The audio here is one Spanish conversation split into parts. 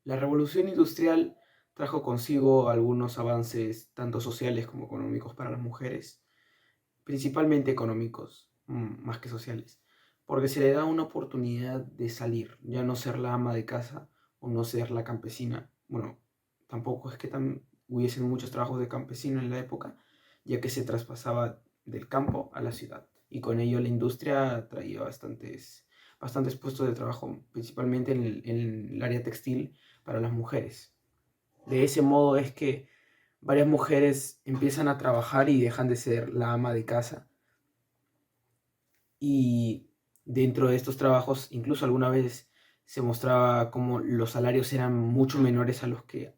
La revolución industrial trajo consigo algunos avances tanto sociales como económicos para las mujeres, principalmente económicos, más que sociales, porque se le da una oportunidad de salir, ya no ser la ama de casa o no ser la campesina. Bueno, tampoco es que hubiesen muchos trabajos de campesino en la época, ya que se traspasaba del campo a la ciudad y con ello la industria traía bastantes puestos de trabajo, principalmente en el área textil para las mujeres. De ese modo es que varias mujeres empiezan a trabajar y dejan de ser la ama de casa. Y dentro de estos trabajos, incluso alguna vez se mostraba como los salarios eran mucho menores a los que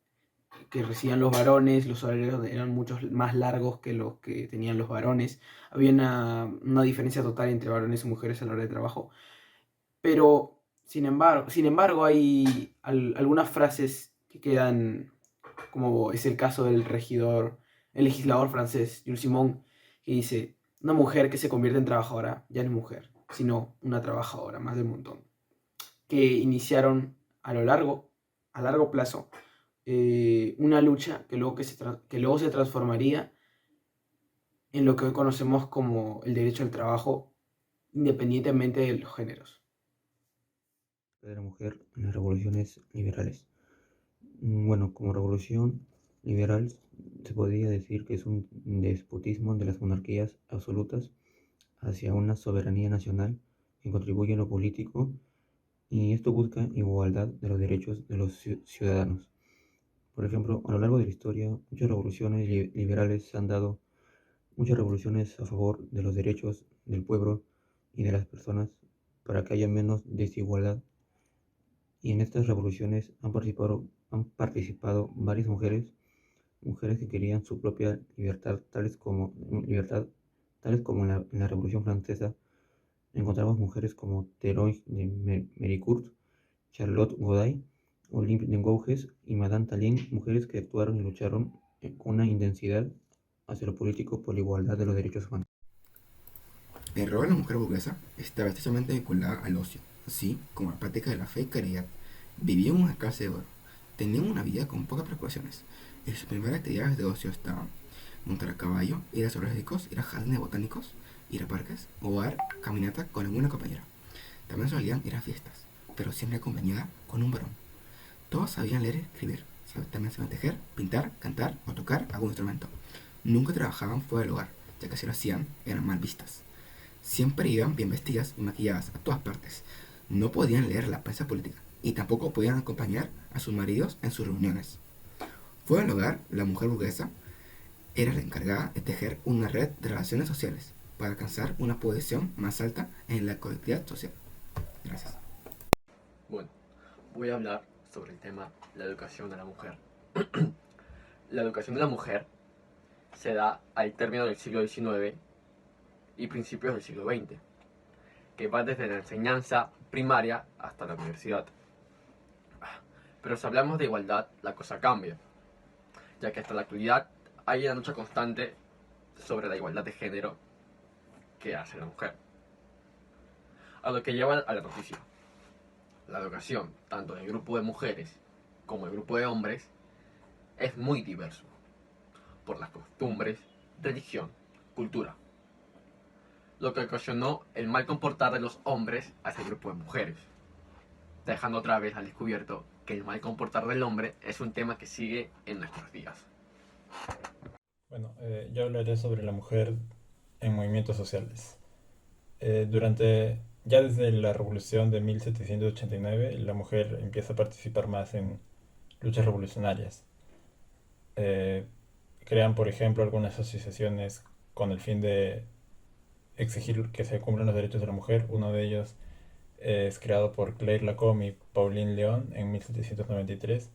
recibían los varones, los salarios eran mucho más largos que los que tenían los varones. Había una diferencia total entre varones y mujeres a la hora de trabajo. Pero, sin embargo hay algunas frases que quedan, como es el caso el legislador francés, Jules Simon, que dice, una mujer que se convierte en trabajadora ya no es mujer, sino una trabajadora más del montón, que iniciaron a largo plazo, una lucha que luego se transformaría en lo que hoy conocemos como el derecho al trabajo, independientemente de los géneros. De la mujer en las revoluciones liberales. Bueno, como revolución liberal se podría decir que es un despotismo de las monarquías absolutas hacia una soberanía nacional que contribuye en lo político y esto busca igualdad de los derechos de los ciudadanos. Por ejemplo, a lo largo de la historia, muchas revoluciones liberales se han dado, muchas revoluciones a favor de los derechos del pueblo y de las personas para que haya menos desigualdad y en estas revoluciones han participado varias mujeres que querían su propia libertad, tales como en la Revolución Francesa encontramos mujeres como Thérèse de Méricourt, Charlotte Goday, Olympe de Gouges y Madame Tallien, mujeres que actuaron y lucharon con una intensidad hacia lo político por la igualdad de los derechos humanos. El rol de la mujer burguesa estaba estrechamente vinculada al ocio, así como a la práctica de la fe y caridad. Vivían en una clase de oro, tenían una vida con pocas preocupaciones, y sus primeras actividades de ocio estaban montar a caballo, ir a zoológicos, ir a jardines botánicos, ir a parques o dar caminata con alguna compañera. También solían ir a fiestas, pero siempre acompañada con un varón. Todos sabían leer y escribir, también sabían tejer, pintar, cantar o tocar algún instrumento. Nunca trabajaban fuera del hogar, ya que si lo hacían eran mal vistas. Siempre iban bien vestidas y maquilladas a todas partes. No podían leer la prensa política y tampoco podían acompañar a sus maridos en sus reuniones. Fuera del hogar, la mujer burguesa era la encargada de tejer una red de relaciones sociales para alcanzar una posición más alta en la colectividad social. Gracias. Bueno, voy a hablar sobre el tema la educación de la mujer. La educación de la mujer se da al término del siglo XIX y principios del siglo XX, que va desde la enseñanza primaria hasta la universidad. Pero si hablamos de igualdad, la cosa cambia, ya que hasta la actualidad hay una lucha constante sobre la igualdad de género que hace la mujer. A lo que lleva a la noticia. La educación, tanto del grupo de mujeres como del grupo de hombres, es muy diverso, por las costumbres, religión, cultura, lo que ocasionó el mal comportar de los hombres hacia el grupo de mujeres, dejando otra vez al descubierto que el mal comportar del hombre es un tema que sigue en nuestros días. Bueno, yo hablaré sobre la mujer en movimientos sociales. Ya desde la revolución de 1789, la mujer empieza a participar más en luchas revolucionarias. Eh, Crean, por ejemplo, algunas asociaciones con el fin de exigir que se cumplan los derechos de la mujer. Uno de ellos es creado por Claire Lacombe y Pauline Léon en 1793,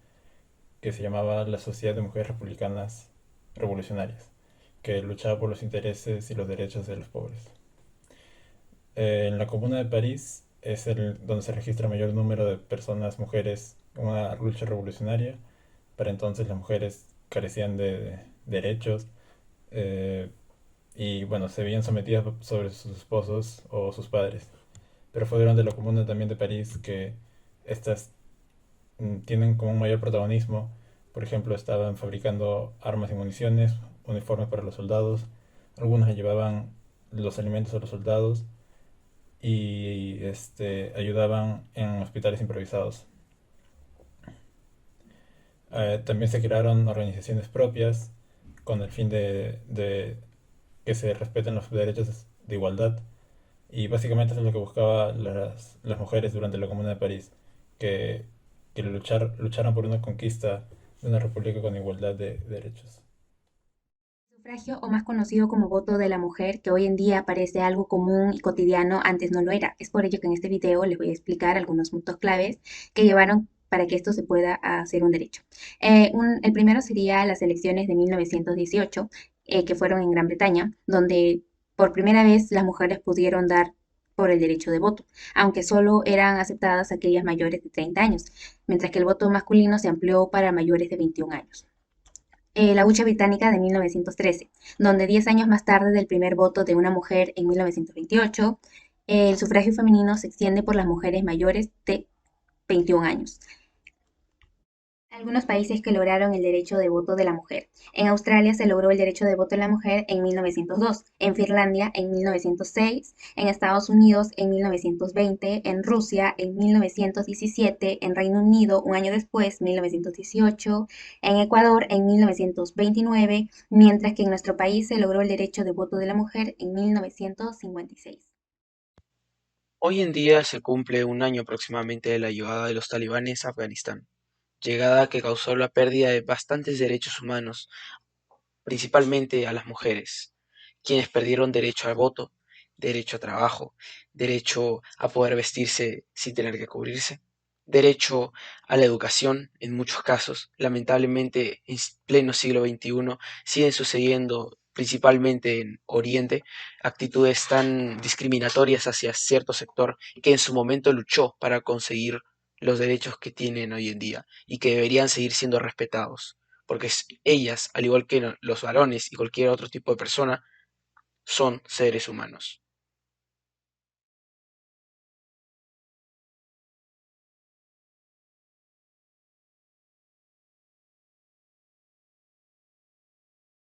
que se llamaba la Sociedad de Mujeres Republicanas Revolucionarias, que luchaba por los intereses y los derechos de los pobres. En la Comuna de París es donde se registra mayor número de personas, mujeres, en una lucha revolucionaria. Para entonces las mujeres carecían de derechos eh, y bueno, se veían sometidas sobre sus esposos o sus padres. Pero fue durante la Comuna también de París que estas tienen como un mayor protagonismo. Por ejemplo, estaban fabricando armas y municiones, uniformes para los soldados, algunos le llevaban los alimentos a los soldados y ayudaban en hospitales improvisados. También se crearon organizaciones propias con el fin de que se respeten los derechos de igualdad. Y básicamente eso es lo que buscaban las mujeres durante la Comuna de París, que, que lucharan por una conquista de una república con igualdad de derechos. Sufragio, o más conocido como voto de la mujer, que hoy en día parece algo común y cotidiano, antes no lo era. Es por ello que en este video les voy a explicar algunos puntos claves que llevaron para que esto se pueda hacer un derecho. El primero sería las elecciones de 1918, que fueron en Gran Bretaña, donde por primera vez las mujeres pudieron dar por el derecho de voto, aunque solo eran aceptadas aquellas mayores de 30 años, mientras que el voto masculino se amplió para mayores de 21 años. La hucha británica de 1913, donde 10 años más tarde del primer voto de una mujer en 1928, el sufragio femenino se extiende por las mujeres mayores de 21 años. Algunos países que lograron el derecho de voto de la mujer. En Australia se logró el derecho de voto de la mujer en 1902, en Finlandia en 1906, en Estados Unidos en 1920, en Rusia en 1917, en Reino Unido un año después, 1918, en Ecuador en 1929, mientras que en nuestro país se logró el derecho de voto de la mujer en 1956. Hoy en día se cumple un año aproximadamente de la llegada de los talibanes a Afganistán, llegada que causó la pérdida de bastantes derechos humanos, principalmente a las mujeres, quienes perdieron derecho al voto, derecho a trabajo, derecho a poder vestirse sin tener que cubrirse, derecho a la educación en muchos casos. Lamentablemente, en pleno siglo XXI siguen sucediendo, principalmente en Oriente, actitudes tan discriminatorias hacia cierto sector que en su momento luchó para conseguir los derechos que tienen hoy en día y que deberían seguir siendo respetados porque ellas, al igual que los varones y cualquier otro tipo de persona, son seres humanos.